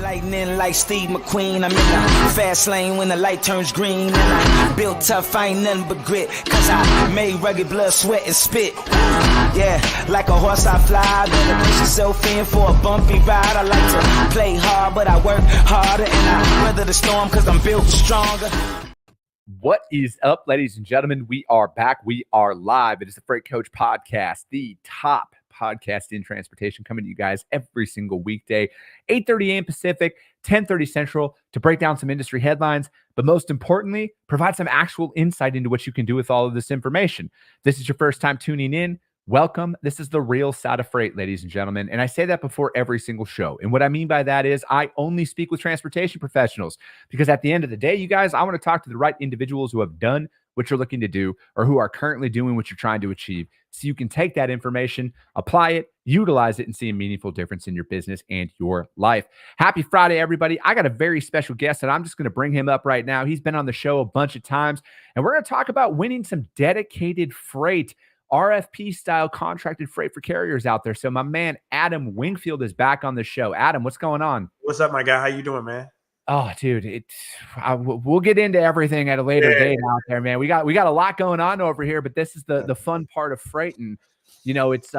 Lightning like Steve McQueen. I'm in the fast lane when the light turns green. And I built tough, I ain't nothing but grit. Cause I made rugged blood, sweat, and spit. Yeah, like a horse I fly. Better push yourself in for a bumpy ride. I like to play hard, but I work harder. And I weather the storm cause I'm built stronger. What is up, ladies and gentlemen? We are back. We are live. It is the Freight Coach Podcast, the top podcast in transportation, coming to you guys every single weekday, 8:30 a.m. Pacific, 10:30 Central, to break down some industry headlines, but most importantly, provide some actual insight into what you can do with all of this information. This is your first time tuning in. Welcome. This is the real side of freight, ladies and gentlemen. And I say that before every single show. And what I mean by that is I only speak with transportation professionals, because at the end of the day, you guys, I want to talk to the right individuals who have done what you're looking to do or who are currently doing what you're trying to achieve, so you can take that information, apply it, utilize it, and see a meaningful difference in your business and your life. Happy Friday, everybody. I got a very special guest, and I'm just going to bring him up right now. He's been on the show a bunch of times, and we're going to talk about winning some dedicated freight, RFP style contracted freight for carriers out there. So my man, Adam Wingfield, is back on the show. Adam, what's going on? What's up, my guy? How you doing, man? Oh, dude, we'll get into everything at a later date out there, man. We got a lot going on over here, but this is the fun part of freight. And, you know, it's,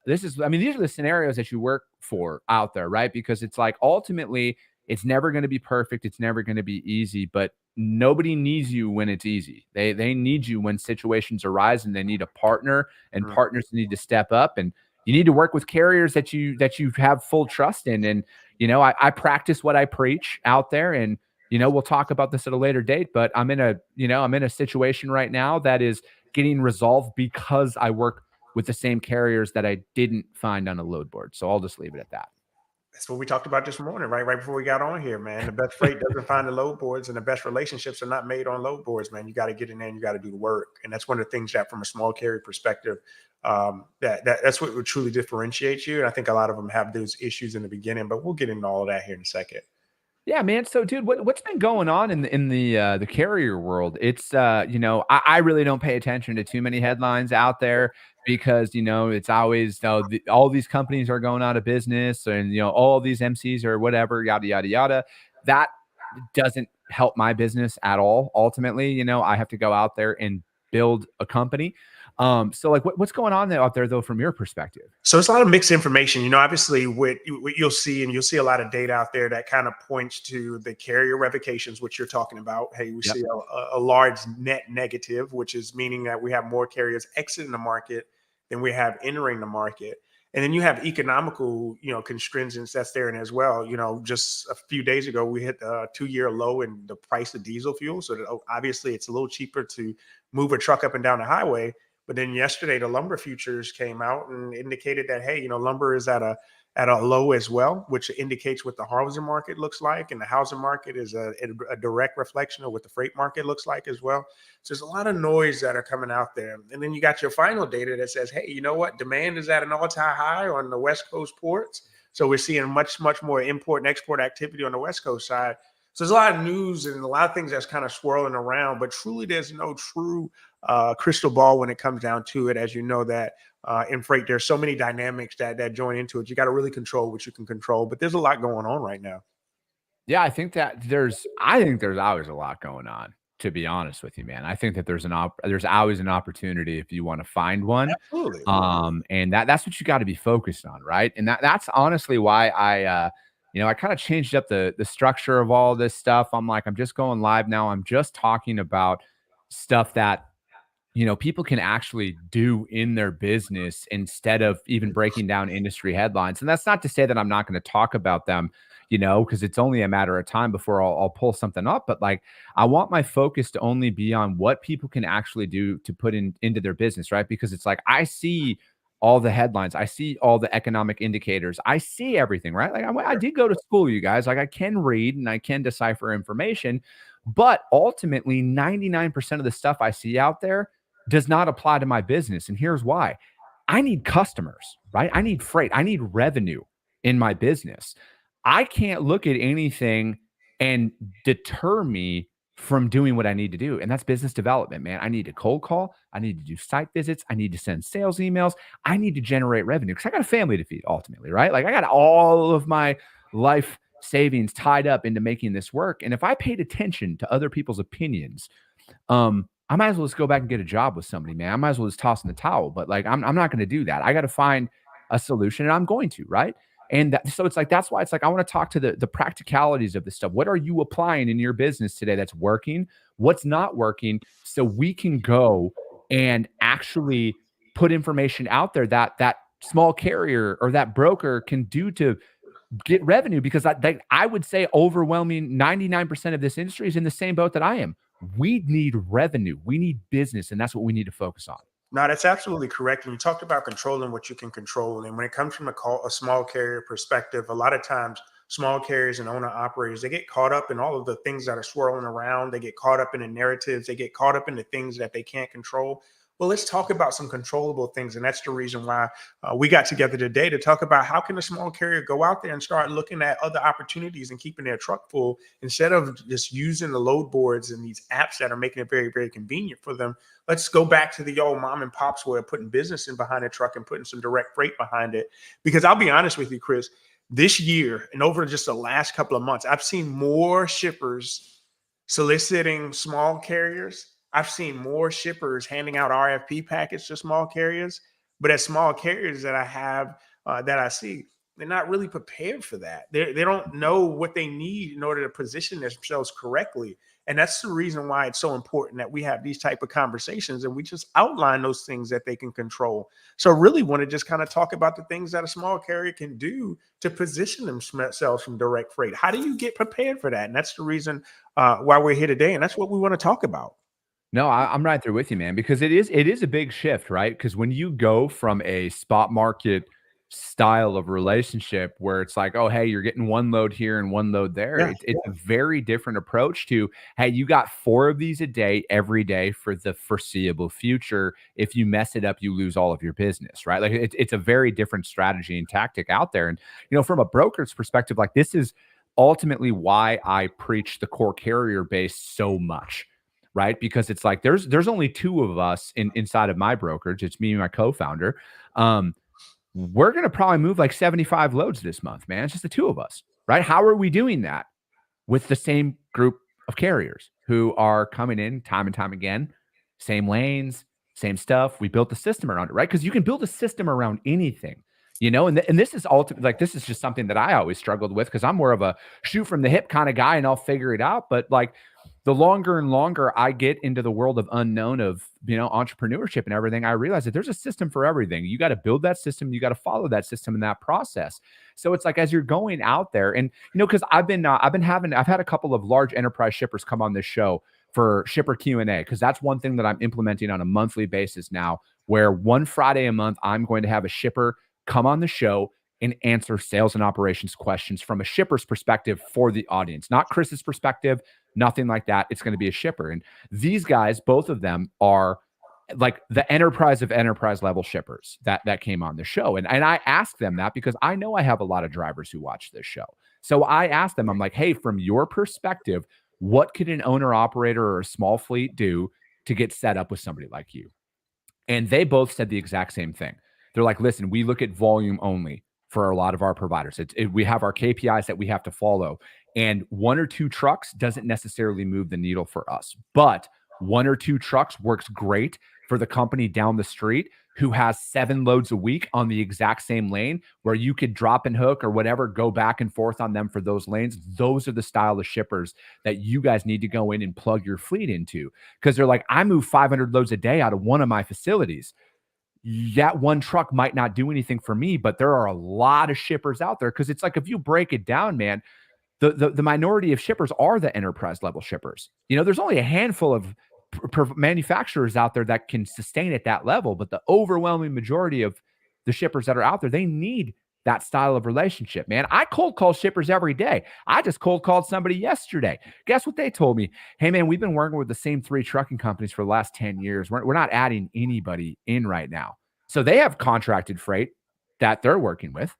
these are the scenarios that you work for out there, right? Because it's like, ultimately, it's never going to be perfect. It's never going to be easy, but nobody needs you when it's easy. They need you when situations arise, and they need a partner, and partners need to step up, and you need to work with carriers that you have full trust in. And, you know, I practice what I preach out there, and, you know, we'll talk about this at a later date, but I'm in a situation right now that is getting resolved because I work with the same carriers that I didn't find on a load board. So I'll just leave it at that. That's what we talked about this morning, right before we got on here, man. The best freight doesn't find the load boards, and the best relationships are not made on load boards, man. You got to get in there and you got to do the work. And that's one of the things that, from a small carrier perspective, that's what would truly differentiate you. And I think a lot of them have those issues in the beginning, but we'll get into all of that here in a second. Yeah, man. So, dude, what's been going on in the carrier world? It's I really don't pay attention to too many headlines out there, because, you know, it's always, all these companies are going out of business, and, you know, all these MCs or whatever, yada yada yada. That doesn't help my business at all. Ultimately, you know, I have to go out there and build a company. So like what's going on out there though, from your perspective? So it's a lot of mixed information, you know. Obviously what you'll see a lot of data out there that kind of points to the carrier revocations, which you're talking about. Hey, we see a large net negative, which is meaning that we have more carriers exiting the market than we have entering the market. And then you have economical, you know, constringents that's there as well. You know, just a few days ago, we hit a 2-year low in the price of diesel fuel. So obviously it's a little cheaper to move a truck up and down the highway. But then yesterday, the lumber futures came out and indicated that, hey, you know, lumber is at a low as well, which indicates what the housing market looks like. And the housing market is a direct reflection of what the freight market looks like as well. So there's a lot of noise that are coming out there. And then you got your final data that says, hey, you know what? Demand is at an all-time high on the West Coast ports. So we're seeing much, much more import and export activity on the West Coast side. So there's a lot of news and a lot of things that's kind of swirling around, but truly there's no true crystal ball when it comes down to it. As you know, that in freight, there's so many dynamics that join into it. You got to really control what you can control, but there's a lot going on right now. Yeah, I think there's always a lot going on, to be honest with you, man. I think that there's always an opportunity if you want to find one. Absolutely. And that's what you got to be focused on, right? And that's honestly why I kind of changed up the structure of all this stuff. I'm like, I'm just going live now. I'm just talking about stuff that, you know, people can actually do in their business, instead of even breaking down industry headlines. And that's not to say that I'm not going to talk about them, you know, because it's only a matter of time before I'll pull something up. But like, I want my focus to only be on what people can actually do to put into their business, right? Because it's like, I see all the headlines, I see all the economic indicators, I see everything, right? Like I did go to school, you guys. Like, I can read and I can decipher information, but ultimately 99% of the stuff I see out there does not apply to my business. And here's why. I need customers, right? I need freight. I need revenue in my business. I can't look at anything and deter me from doing what I need to do. And that's business development, man. I need to cold call. I need to do site visits. I need to send sales emails. I need to generate revenue because I got a family to feed ultimately, right? Like, I got all of my life savings tied up into making this work. And if I paid attention to other people's opinions, I might as well just go back and get a job with somebody, man. I might as well just toss in the towel. But like, I'm not going to do that. I got to find a solution, and I'm going to, right? And so it's like, that's why it's like, I want to talk to the practicalities of this stuff. What are you applying in your business today that's working? What's not working? So we can go and actually put information out there that small carrier or that broker can do to get revenue, because I would say overwhelming 99% of this industry is in the same boat that I am. We need revenue. We need business. And that's what we need to focus on. No, that's absolutely correct. And you talked about controlling what you can control. And when it comes from a small carrier perspective, a lot of times small carriers and owner operators, they get caught up in all of the things that are swirling around. They get caught up in the narratives. They get caught up in the things that they can't control. Well, let's talk about some controllable things. And that's the reason why we got together today, to talk about how can a small carrier go out there and start looking at other opportunities and keeping their truck full, instead of just using the load boards and these apps that are making it very, very convenient for them. Let's go back to the old mom and pops way of putting business in behind a truck and putting some direct freight behind it. Because I'll be honest with you, Chris, this year and over just the last couple of months, I've seen more shippers soliciting small carriers. I've seen more shippers handing out RFP packets to small carriers, but as small carriers that I have, that I see, they're not really prepared for that. They don't know what they need in order to position themselves correctly. And that's the reason why it's so important that we have these type of conversations and we just outline those things that they can control. So really want to just kind of talk about the things that a small carrier can do to position themselves from direct freight. How do you get prepared for that? And that's the reason why we're here today. And that's what we want to talk about. No, I'm right there with you, man, because it is a big shift, right? Because when you go from a spot market style of relationship where it's like, oh, hey, you're getting one load here and one load there, it's a very different approach to, hey, you got 4 of these a day every day for the foreseeable future. If you mess it up, you lose all of your business, right? Like it's a very different strategy and tactic out there. And from a broker's perspective, like this is ultimately why I preach the core carrier base so much. Right. Because it's like there's only 2 of us inside of my brokerage. It's me and my co-founder. We're going to probably move like 75 loads this month, man. It's just the 2 of us. Right. How are we doing that? With the same group of carriers who are coming in time and time again, same lanes, same stuff. We built the system around it, right? Because you can build a system around anything. And this is ultimately like, this is just something that I always struggled with, because I'm more of a shoot from the hip kind of guy and I'll figure it out. But like the longer and longer I get into the world of unknown of, entrepreneurship and everything, I realize that there's a system for everything. You got to build that system. You got to follow that system in that process. So it's like, as you're going out there and, because I've had a couple of large enterprise shippers come on this show for shipper Q&A, because that's one thing that I'm implementing on a monthly basis now, where one Friday a month, I'm going to have a shipper come on the show and answer sales and operations questions from a shipper's perspective for the audience, not Chris's perspective, nothing like that. It's going to be a shipper. And these guys, both of them are like the enterprise of enterprise level shippers that came on the show. And I asked them that because I know I have a lot of drivers who watch this show. So I asked them, I'm like, hey, from your perspective, what could an owner operator or a small fleet do to get set up with somebody like you? And they both said the exact same thing. They're like, listen, we look at volume only for a lot of our providers. We have our KPIs that we have to follow. And 1 or 2 trucks doesn't necessarily move the needle for us. But 1 or 2 trucks works great for the company down the street who has 7 loads a week on the exact same lane, where you could drop and hook or whatever, go back and forth on them for those lanes. Those are the style of shippers that you guys need to go in and plug your fleet into. Because they're like, I move 500 loads a day out of one of my facilities. That one truck might not do anything for me, but there are a lot of shippers out there. Because it's like, if you break it down, man, the minority of shippers are the enterprise level shippers. There's only a handful of manufacturers out there that can sustain at that level, but the overwhelming majority of the shippers that are out there, they need that style of relationship, man. I cold call shippers every day. I just cold called somebody yesterday. Guess what they told me? Hey, man, we've been working with the same 3 trucking companies for the last 10 years. We're not adding anybody in right now. So they have contracted freight that they're working with.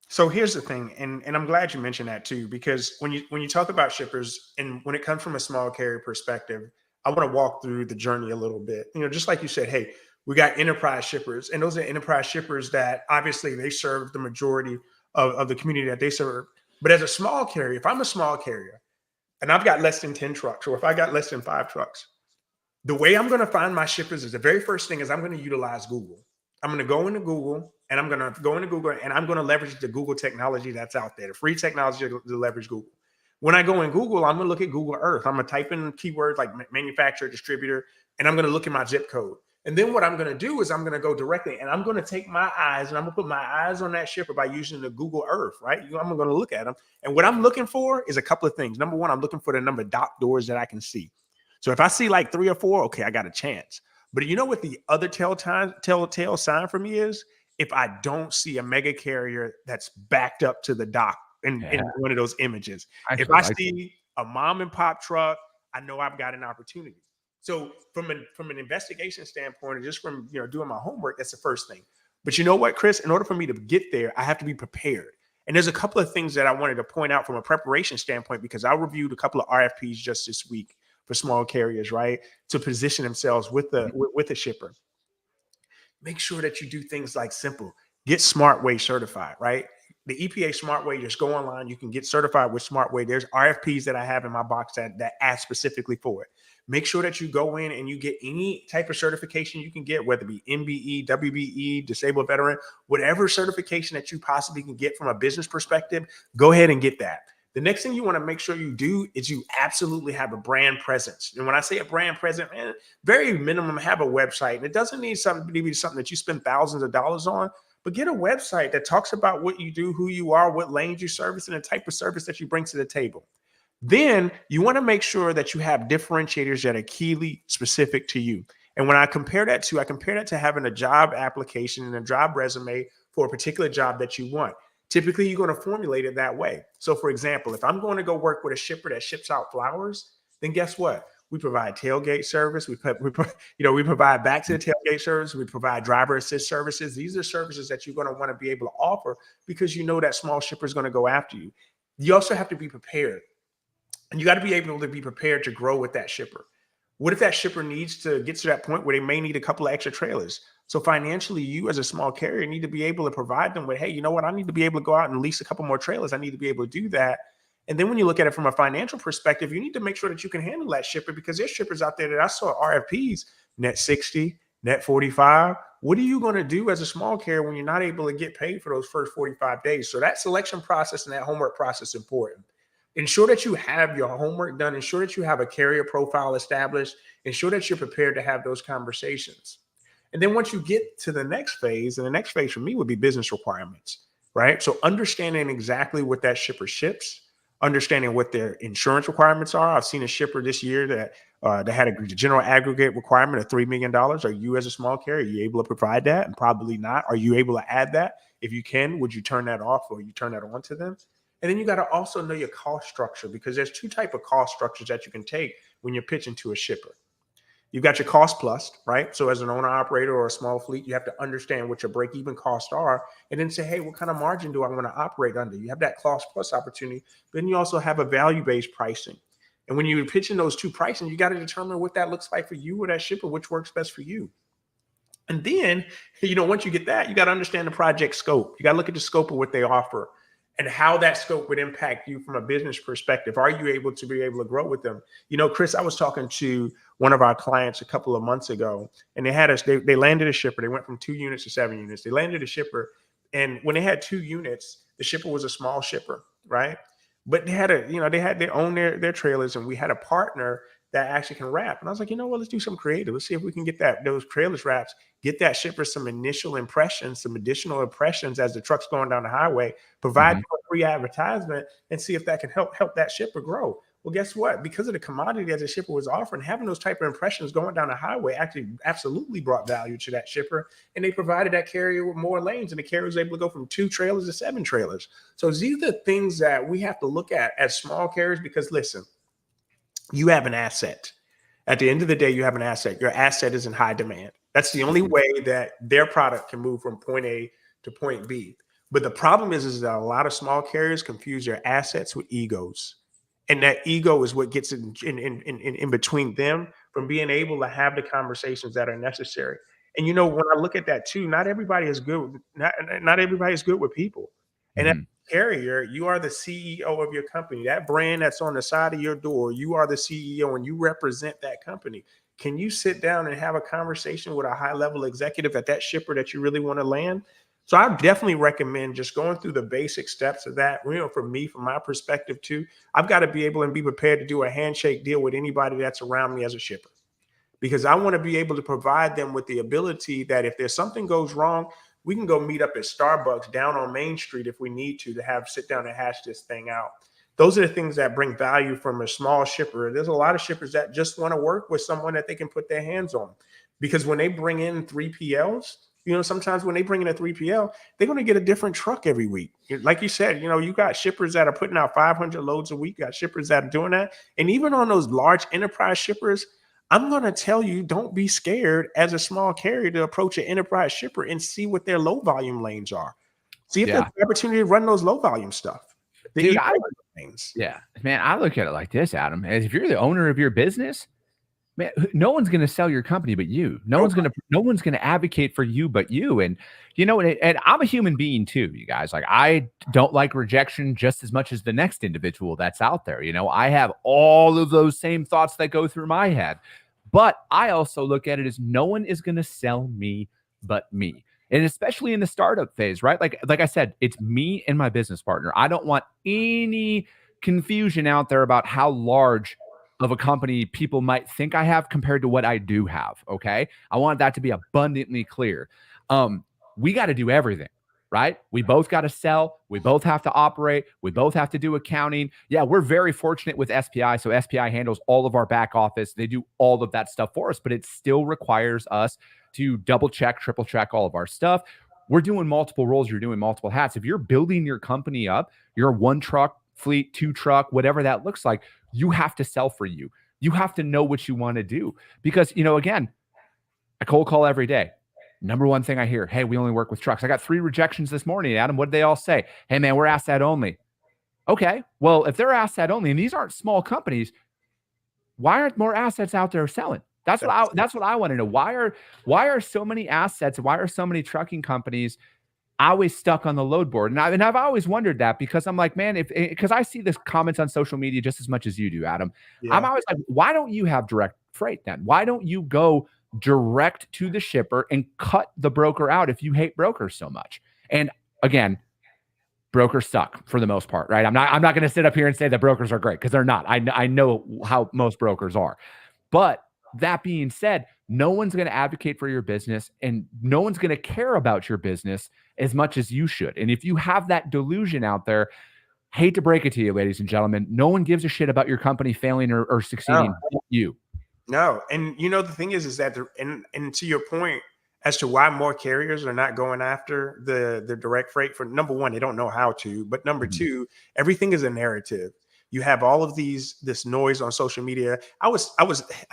So here's the thing, and I'm glad you mentioned that too, because when you talk about shippers and when it comes from a small carrier perspective, I want to walk through the journey a little bit. Just like you said, hey, we got enterprise shippers, and those are enterprise shippers that obviously they serve the majority of the community that they serve. But as a small carrier, if I'm a small carrier and I've got less than 10 trucks, or if I got less than 5 trucks, the way I'm going to find my shippers is the very first thing is I'm going to utilize Google. I'm going to go into Google and I'm going to leverage the Google technology that's out there, the free technology to leverage Google. When I go in Google, I'm going to look at Google Earth. I'm going to type in keywords like manufacturer, distributor, and I'm going to look at my zip code. And then what I'm going to do is I'm going to go directly and I'm going to take my eyes and I'm going to put my eyes on that shipper by using the Google Earth, right? I'm going to look at them. And what I'm looking for is a couple of things. Number one, I'm looking for the number of dock doors that I can see. So if I see like 3 or 4, okay, I got a chance. But you know what the other telltale sign for me is? If I don't see a mega carrier that's backed up to the dock in one of those images. If I see a mom and pop truck, I know I've got an opportunity. So from an investigation standpoint, and just from doing my homework, that's the first thing. But you know what, Chris? In order for me to get there, I have to be prepared. And there's a couple of things that I wanted to point out from a preparation standpoint, because I reviewed a couple of RFPs just this week for small carriers, right, to position themselves with a shipper. Make sure that you do things like simple. Get SmartWay certified, right? The EPA SmartWay, just go online. You can get certified with SmartWay. There's RFPs that I have in my box that ask specifically for it. Make sure that you go in and you get any type of certification you can get, whether it be MBE, WBE, disabled veteran, whatever certification that you possibly can get from a business perspective, go ahead and get that. The next thing you want to make sure you do is you absolutely have a brand presence. And when I say a brand presence, man, very minimum, have a website. And it doesn't need something to be something that you spend thousands of dollars on, but get a website that talks about what you do, who you are, what lanes you service, and the type of service that you bring to the table. Then you want to make sure that you have differentiators that are keenly specific to you. And when I compare that to having a job application and a job resume for a particular job that you want. Typically, you're going to formulate it that way. So, for example, if I'm going to go work with a shipper that ships out flowers, then guess what? We provide tailgate service. We provide back to the tailgate service. We provide driver assist services. These are services that you're going to want to be able to offer because you know that small shipper is going to go after you. You also have to be prepared, and you got to be able to be prepared to grow with that shipper. What if that shipper needs to get to that point where they may need a couple of extra trailers? So financially, you as a small carrier need to be able to provide them with, hey, you know what? I need to be able to go out and lease a couple more trailers. I need to be able to do that. And then when you look at it from a financial perspective, you need to make sure that you can handle that shipper, because there's shippers out there that I saw RFPs, net 60, net 45. What are you going to do as a small carrier when you're not able to get paid for those first 45 days? So that selection process and that homework process is important. Ensure that you have your homework done. Ensure that you have a carrier profile established. Ensure that you're prepared to have those conversations. And then once you get to the next phase, and the next phase for me would be business requirements, right? So understanding exactly what that shipper ships, understanding what their insurance requirements are. I've seen a shipper this year that had a general aggregate requirement of $3 million. Are you as a small carrier, are you able to provide that? And probably not. Are you able to add that? If you can, would you turn that off or you turn that on to them? And then you got to also know your cost structure, because there's 2 types of cost structures that you can take when you're pitching to a shipper. You've got your cost plus, right? So as an owner operator or a small fleet, you have to understand what your break-even costs are and then say, hey, what kind of margin do I want to operate under? You have that cost plus opportunity. Then you also have a value-based pricing. And when you're pitching those 2 pricing, you got to determine what that looks like for you or that shipper, which works best for you. And then, once you get that, you got to understand the project scope. You got to look at the scope of what they offer and how that scope would impact you from a business perspective. Are you able to grow with them? Chris, I was talking to one of our clients a couple of months ago, and they landed a shipper. They went from 2 units to 7 units. They landed a shipper, and when they had 2 units, the shipper was a small shipper, right? But they own their trailers, and we had a partner that actually can wrap. And I was like, let's do some creative. Let's see if we can get those trailers wraps, get that shipper some initial impressions, some additional impressions as the truck's going down the highway, provide a free advertisement, and see if that can help that shipper grow. Well, guess what? Because of the commodity that the shipper was offering, having those type of impressions going down the highway actually absolutely brought value to that shipper. And they provided that carrier with more lanes, and the carrier was able to go from 2 trailers to 7 trailers. So these are the things that we have to look at as small carriers, because listen, you have an asset. At the end of the day, you have an asset. Your asset is in high demand. That's the only way that their product can move from point A to point B. But the problem is that a lot of small carriers confuse their assets with egos. And that ego is what gets in between them from being able to have the conversations that are necessary. And when I look at that too, not everybody is good. Not everybody is good with people. And that's carrier, you are the CEO of your company. That brand that's on the side of your door, you are the CEO and you represent that company. Can you sit down and have a conversation with a high-level executive at that shipper that you really want to land? So I definitely recommend just going through the basic steps of that. For me, from my perspective too, I've got to be able and be prepared to do a handshake deal with anybody that's around me as a shipper, because I want to be able to provide them with the ability that if there's something goes wrong, we can go meet up at Starbucks down on Main Street if we need to have sit down and hash this thing out. Those are the things that bring value from a small shipper. There's a lot of shippers that just want to work with someone that they can put their hands on, because when they bring in 3PLs, sometimes when they bring in a 3PL, they're going to get a different truck every week. Like you said, you got shippers that are putting out 500 loads a week, got shippers that are doing that. And even on those large enterprise shippers, I'm going to tell you, don't be scared as a small carrier to approach an enterprise shipper and see what their low volume lanes are. See if there's an opportunity to run those low volume stuff. Dude, man, I look at it like this, Adam. As if you're the owner of your business, man, no one's going to sell your company but you. No one's going to advocate for you but you. And and I'm a human being too, you guys. Like, I don't like rejection just as much as the next individual that's out there. I have all of those same thoughts that go through my head. But I also look at it as no one is going to sell me but me. And especially in the startup phase, right? Like I said, it's me and my business partner. I don't want any confusion out there about how large of a company people might think I have compared to what I do have. Okay. I want that to be abundantly clear. We got to do everything, right? We both got to sell. We both have to operate. We both have to do accounting. Yeah, we're very fortunate with SPI. So SPI handles all of our back office. They do all of that stuff for us, but it still requires us to double check, triple check all of our stuff. We're doing multiple roles. You're doing multiple hats. If you're building your company up, you're one truck fleet, 2 truck, whatever that looks like, you have to sell for you. You have to know what you want to do, because, again, I cold call every day. Number one thing I hear, hey, we only work with trucks. I got 3 rejections this morning, Adam. What did they all say? Hey, man, we're asset only. Okay, well, if they're asset only, and these aren't small companies, why aren't more assets out there selling? That's what I want to know. Why are so many assets? Why are so many trucking companies always stuck on the load board? And I've always wondered that, because I'm like, man, because I see this comments on social media just as much as you do, Adam. Yeah. I'm always like, why don't you have direct freight then? Why don't you go direct to the shipper and cut the broker out if you hate brokers so much? And again, brokers suck for the most part, right? I'm not going to sit up here and say that brokers are great, because they're not. I know how most brokers are. But that being said, no one's going to advocate for your business, and no one's going to care about your business as much as you should. And if you have that delusion out there, hate to break it to you, ladies and gentlemen, no one gives a shit about your company failing or succeeding. You. No. And the thing is that, and to your point as to why more carriers are not going after the direct freight, for number one, they don't know how to, but number two, everything is a narrative. You have all of this noise on social media. I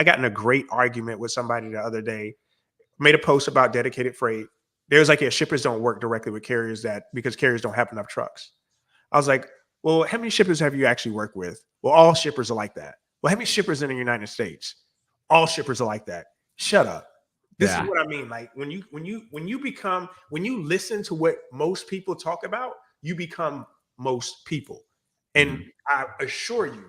got in a great argument with somebody the other day, made a post about dedicated freight. There's like, shippers don't work directly with carriers because carriers don't have enough trucks. I was like, well, how many shippers have you actually worked with? Well, all shippers are like that. Well, how many shippers in the United States? All shippers are like that. Shut up. This is what I mean. Like, when you listen to what most people talk about, you become most people. And I assure you,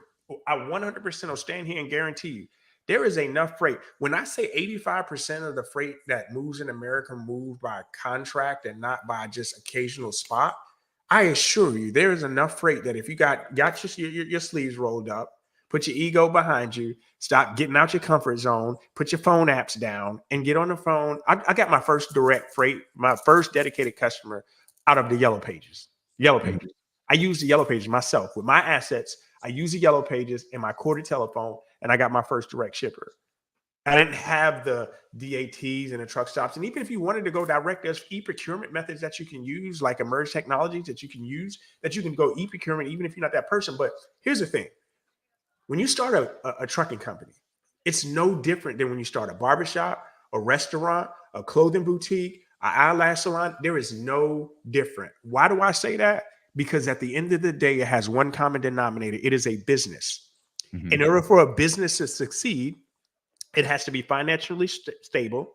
I 100% will stand here and guarantee you, there is enough freight. When I say 85% of the freight that moves in America moved by contract and not by just occasional spot, I assure you there is enough freight that if you got your sleeves rolled up, put your ego behind you, stop getting out your comfort zone, put your phone apps down, and get on the phone. I got my first direct freight, my first dedicated customer out of the Yellow Pages. I use the Yellow Pages myself. With my assets, I use the Yellow Pages in my corded telephone, and I got my first direct shipper. I didn't have the DATs and the truck stops. And even if you wanted to go direct, there's e-procurement methods that you can use, like Emerge Technologies that you can use, that you can go e-procurement even if you're not that person. But here's the thing. When you start a trucking company, it's no different than when you start a barbershop, a restaurant, a clothing boutique, an eyelash salon. There is no different. Why do I say that? Because at the end of the day, it has one common denominator. It is a business. In order for a business to succeed, it has to be financially stable.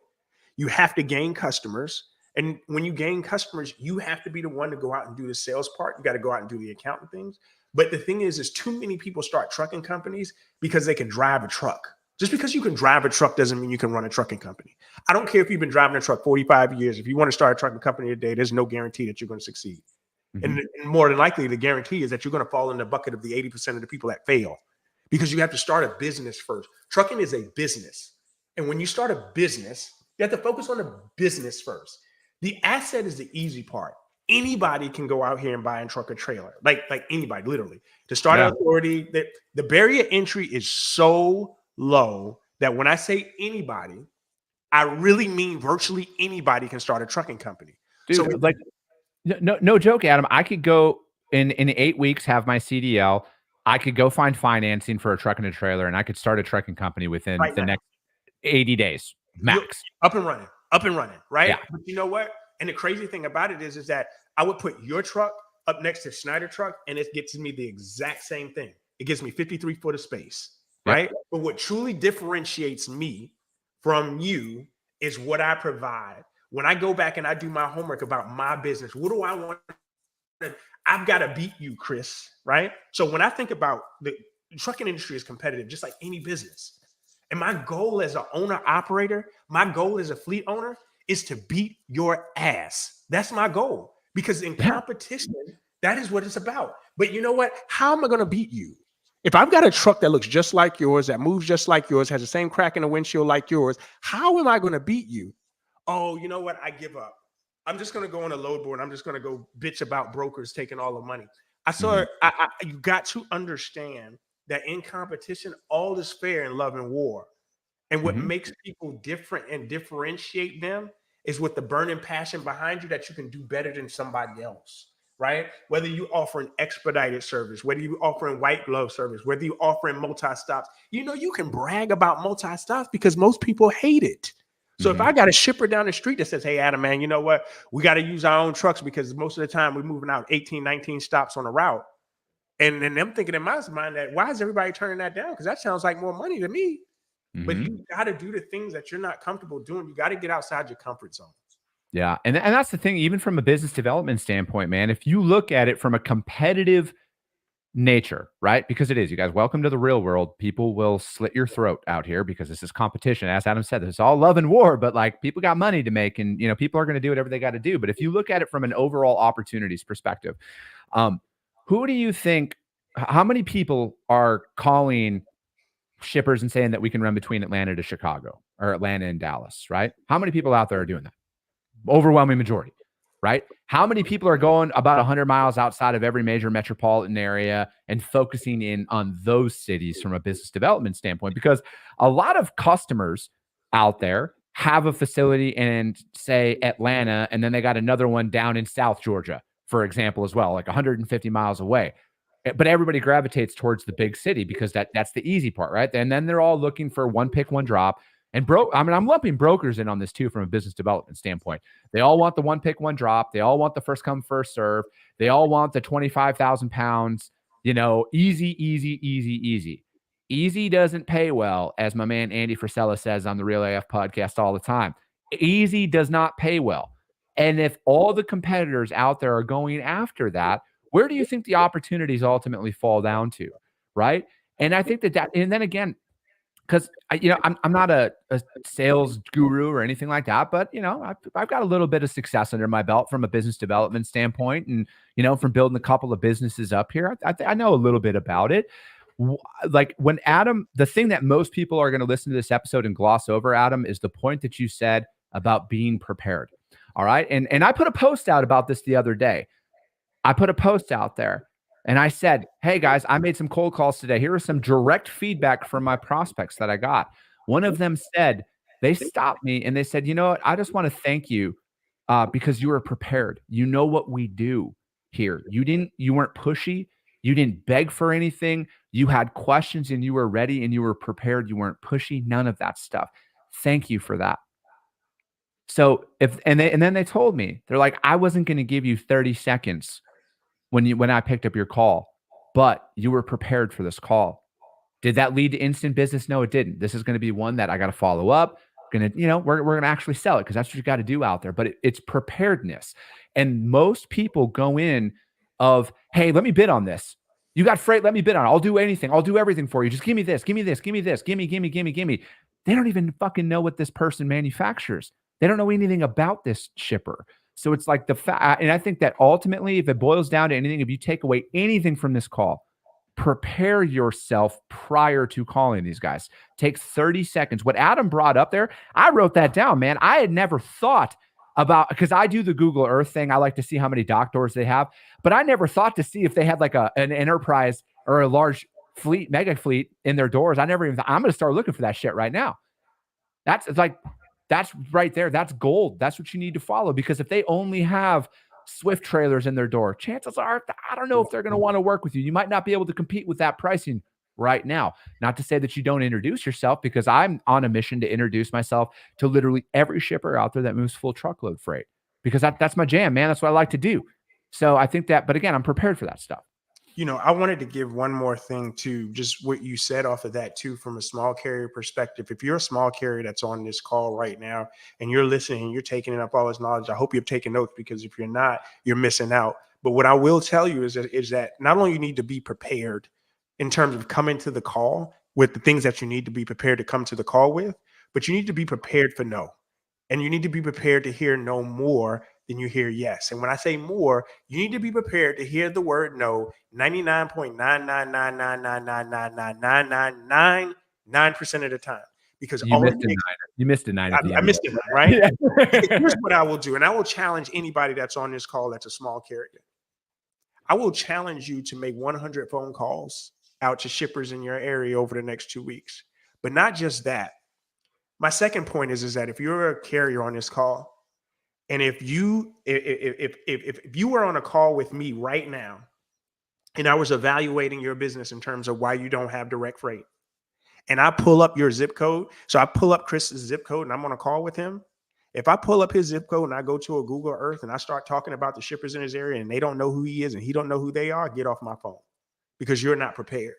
You have to gain customers, And when you gain customers, you have to be the one to go out and do the sales part. You got to go out and do the accounting things. But the thing is too many people start trucking companies because they can drive a truck. Just because you can drive a truck doesn't mean you can run a trucking company. I don't care if you've been driving a truck 45 years. If you want to start a trucking company today, there's no guarantee that you're going to succeed. And more than likely, the guarantee is that you're going to fall in the bucket of the 80% of the people that fail, because you have to start a business first. Trucking is a business. And when you start a business, you have to focus on the business first. The asset is the easy part. Anybody can go out here and buy and truck a trailer, like anybody, literally. To start an authority, the barrier entry is so low that when I say anybody, I really mean virtually anybody can start a trucking company. Dude, so like, no joke, Adam. I could go in 8 weeks, have my CDL. I could go find financing for a truck and a trailer, and I could start a trucking company within the next 80 days max. You're up and running, right? Yeah. But you know what? And the crazy thing about it is that I would put your truck up next to Schneider truck, and it gets me the exact same thing. It gives me 53 foot of space, right? But what truly differentiates me from you is what I provide. When I go back and I do my homework about my business, what do I want? I've got to beat you, Chris, right? So when I think about the trucking industry is competitive, just like any business. And my goal as an owner operator, my goal as a fleet owner is to beat your ass. That's my goal, because in competition, that is what it's about. But you know what? How am I going to beat you? If I've got a truck that looks just like yours, that moves just like yours, has the same crack in the windshield like yours, how am I going to beat you? Oh, you know what? I give up. I'm just going to go on a load board. I'm just going to go bitch about brokers taking all the money. You got to understand that in competition, all is fair in love and war. And what makes people different and differentiate them is with the burning passion behind you that you can do better than somebody else, right? Whether you offer an expedited service, whether you offer a white glove service, whether you offer multi-stops, you can brag about multi-stops because most people hate it. So if I got a shipper down the street that says, hey, Adam, man, you know what? We got to use our own trucks because most of the time we're moving out 18, 19 stops on a route. And then I'm thinking in my mind that why is everybody turning that down? Because that sounds like more money to me. But you got to do the things that you're not comfortable doing. You got to get outside your comfort zone. Yeah. And that's the thing, even from a business development standpoint, man, if you look at it from a competitive nature, right? Because it is, you guys, welcome to the real world. People will slit your throat out here because this is competition. As Adam said, this is all love and war, but like people got money to make, and people are going to do whatever they got to do. But if you look at it from an overall opportunities perspective, who do you think, how many people are calling shippers and saying that we can run between Atlanta to Chicago or Atlanta and Dallas, right? How many people out there are doing that? Overwhelming majority, right? How many people are going about 100 miles outside of every major metropolitan area and focusing in on those cities from a business development standpoint? Because a lot of customers out there have a facility in, say, Atlanta, and then they got another one down in South Georgia, for example, as well, like 150 miles away. But everybody gravitates towards the big city because that's the easy part, right? And then they're all looking for one pick, one drop. And I'm lumping brokers in on this too from a business development standpoint. They all want the one pick, one drop. They all want the first come, first serve. They all want the 25,000 pounds, easy. Easy doesn't pay well, as my man Andy Frisella says on the Real AF podcast all the time. Easy does not pay well. And if all the competitors out there are going after that, where do you think the opportunities ultimately fall down to, right? And I think that, and then again, because I'm not a sales guru or anything like that, but I've got a little bit of success under my belt from a business development standpoint, and from building a couple of businesses up here, I know a little bit about it. Like when Adam, the thing that most people are going to listen to this episode and gloss over, Adam, is the point that you said about being prepared. All right, and I put a post out about this the other day. I put a post out there and I said, hey guys, I made some cold calls today. Here is some direct feedback from my prospects that I got. One of them said, they stopped me and they said, you know what? I just want to thank you because you were prepared. You know what we do here. You weren't pushy. You didn't beg for anything. You had questions and you were ready and you were prepared. You weren't pushy. None of that stuff. Thank you for that. So and then they told me, they're like, I wasn't going to give you 30 seconds when I picked up your call, but you were prepared for this call. Did that lead to instant business? No, it didn't. This is going to be one that I got to follow up, gonna, we're gonna actually sell it because that's what you got to do out there. But it's preparedness, and most people go in of, hey, let me bid on this. You got freight, let me bid on it. I'll do anything. I'll do everything for you. Just give me this, give me this, give me this, give me. They don't even fucking know what this person manufactures. They don't know anything about this shipper. So it's like and I think that ultimately, if it boils down to anything, if you take away anything from this call, prepare yourself prior to calling these guys. Take 30 seconds. What Adam brought up there, I wrote that down, man. I had never thought about, because I do the Google Earth thing. I like to see how many dock doors they have, but I never thought to see if they had like an enterprise or a large fleet, mega fleet in their doors. I never even thought, I'm going to start looking for that shit right now. That's right there. That's gold. That's what you need to follow, because if they only have Swift trailers in their door, chances are, I don't know if they're going to want to work with you. You might not be able to compete with that pricing right now. Not to say that you don't introduce yourself, because I'm on a mission to introduce myself to literally every shipper out there that moves full truckload freight, because that's my jam, man. That's what I like to do. So I think that, but again, I'm prepared for that stuff. I wanted to give one more thing to just what you said off of that too, from a small carrier perspective. If you're a small carrier that's on this call right now and you're listening and you're taking up all this knowledge, I hope you're taking notes, because if you're not, you're missing out. But what I will tell you is that not only you need to be prepared in terms of coming to the call with the things that you need to be prepared to come to the call with, but you need to be prepared for no. And you need to be prepared to hear no more than you hear yes. And when I say more, you need to be prepared to hear the word no 99.999999999% of the time. Because you missed a nine. I missed a 9, right? Yeah. Here's what I will do, and I will challenge anybody that's on this call that's a small carrier. I will challenge you to make 100 phone calls out to shippers in your area over the next 2 weeks. But not just that. My second point is that if you're a carrier on this call, and if you were on a call with me right now, and I was evaluating your business in terms of why you don't have direct freight, and I pull up your zip code, so I pull up Chris's zip code and I'm on a call with him. If I pull up his zip code and I go to a Google Earth and I start talking about the shippers in his area and they don't know who he is and he don't know who they are, get off my phone, because you're not prepared.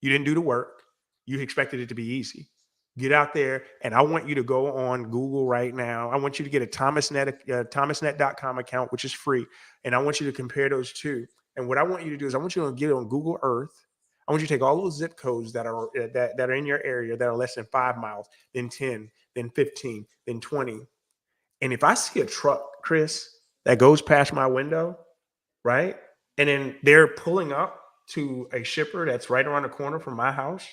You didn't do the work. You expected it to be easy. Get out there, and I want you to go on Google right now. I want you to get a thomasnet.com account, which is free, and I want you to compare those two. And what I want you to do is I want you to get on Google Earth. I want you to take all those zip codes that are in your area that are less than 5 miles, then 10, then 15, then 20. And if I see a truck, Chris, that goes past my window, right, and then they're pulling up to a shipper that's right around the corner from my house,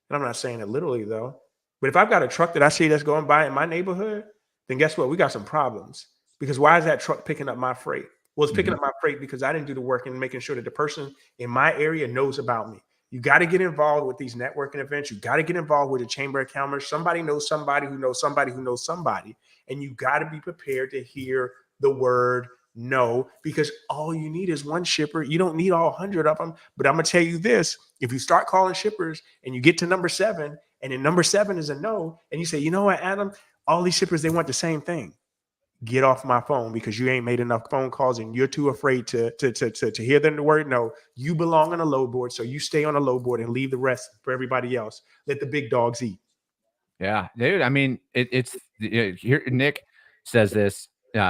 and I'm not saying it literally though, but if I've got a truck that I see that's going by in my neighborhood, then guess what? We got some problems. Because why is that truck picking up my freight? Well, it's picking up my freight because I didn't do the work and making sure that the person in my area knows about me. You got to get involved with these networking events. You got to get involved with the chamber of commerce. Somebody knows somebody who knows somebody who knows somebody. And you got to be prepared to hear the word no, because all you need is one shipper. You don't need all 100 of them. But I'm going to tell you this. If you start calling shippers and you get to number 7, and then number 7 is a no, and you say, you know what, Adam, all these shippers, they want the same thing. Get off my phone, because you ain't made enough phone calls and you're too afraid to hear the word no. You belong on a load board, so you stay on a load board and leave the rest for everybody else. Let the big dogs eat. Yeah, dude. I mean, it's here. Nick says this.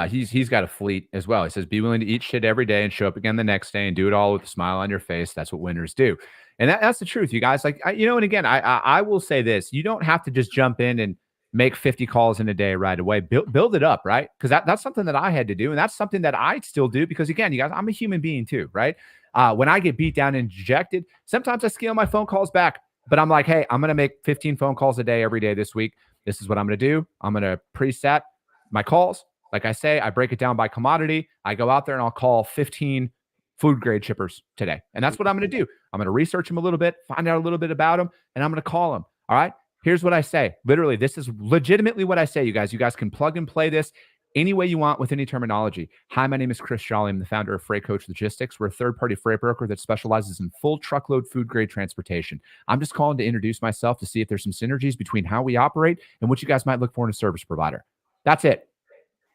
He's got a fleet as well. He says, be willing to eat shit every day and show up again the next day and do it all with a smile on your face. That's what winners do. And that's the truth, you guys. Like, and again, I will say this. You don't have to just jump in and make 50 calls in a day right away. Build it up, right? Because that's something that I had to do. And that's something that I still do, because again, you guys, I'm a human being too, right? When I get beat down and dejected, sometimes I scale my phone calls back, but I'm like, hey, I'm going to make 15 phone calls a day every day this week. This is what I'm going to do. I'm going to preset my calls. Like I say, I break it down by commodity. I go out there and I'll call 15 food grade shippers today. And that's what I'm going to do. I'm going to research them a little bit, find out a little bit about them, and I'm going to call them. All right. Here's what I say. Literally, this is legitimately what I say, you guys. You guys can plug and play this any way you want with any terminology. Hi, my name is Chris Jolly. I'm the founder of Freight Coach Logistics. We're a third-party freight broker that specializes in full truckload food grade transportation. I'm just calling to introduce myself to see if there's some synergies between how we operate and what you guys might look for in a service provider. That's it.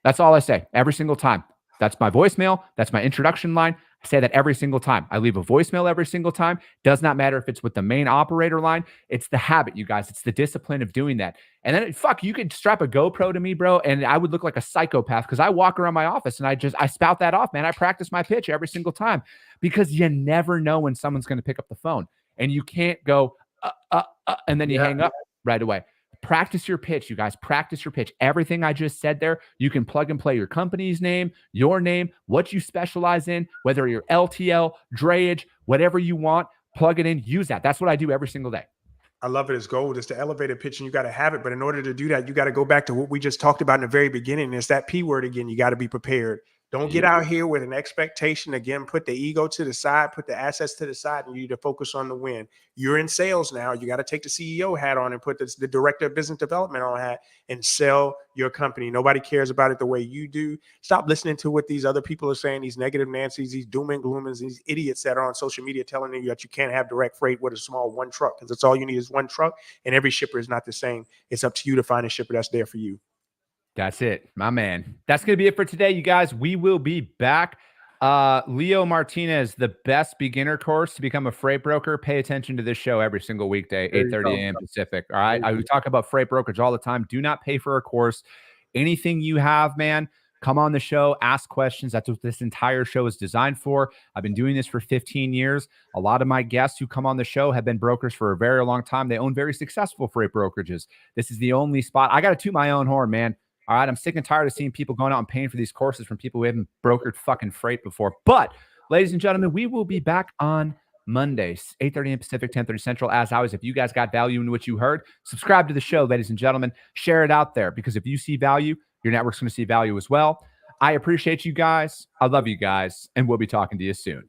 That's all I say every single time. That's my voicemail. That's my introduction line. I say that every single time. I leave a voicemail every single time. Does not matter if it's with the main operator line. It's the habit, you guys. It's the discipline of doing that. And then, you could strap a GoPro to me, bro, and I would look like a psychopath because I walk around my office and I spout that off, man. I practice my pitch every single time because you never know when someone's going to pick up the phone. And you can't go, and then you hang up right away. Practice your pitch, you guys. Practice your pitch. Everything I just said there, you can plug and play your company's name, your name, what you specialize in, whether you're LTL, drayage, whatever you want, plug it in, use that. That's what I do every single day. I love it. It's gold. It's the elevated pitch, and you got to have it. But in order to do that, you got to go back to what we just talked about in the very beginning. It's that P word again. You got to be prepared. Don't get out here with an expectation. Again, put the ego to the side, put the assets to the side, and you need to focus on the win. You're in sales now. You got to take the CEO hat on and put the director of business development on hat and sell your company. Nobody cares about it the way you do. Stop listening to what these other people are saying, these negative Nancy's, these doom and gloomers, these idiots that are on social media telling you that you can't have direct freight with a small one truck, because that's all you need is one truck, and every shipper is not the same. It's up to you to find a shipper that's there for you. That's it, my man. That's going to be it for today, you guys. We will be back. Leo Martinez, the best beginner course to become a freight broker. Pay attention to this show every single weekday, 8:30 a.m. Pacific. All right. We talk about freight brokerage all the time. Do not pay for a course. Anything you have, man, come on the show, ask questions. That's what this entire show is designed for. I've been doing this for 15 years. A lot of my guests who come on the show have been brokers for a very long time. They own very successful freight brokerages. This is the only spot. I got to toot my own horn, man. All right, I'm sick and tired of seeing people going out and paying for these courses from people who haven't brokered fucking freight before. But, ladies and gentlemen, we will be back on Mondays, 8:30 a.m. Pacific, 10:30 Central. As always, if you guys got value in what you heard, subscribe to the show, ladies and gentlemen. Share it out there, because if you see value, your network's going to see value as well. I appreciate you guys. I love you guys, and we'll be talking to you soon.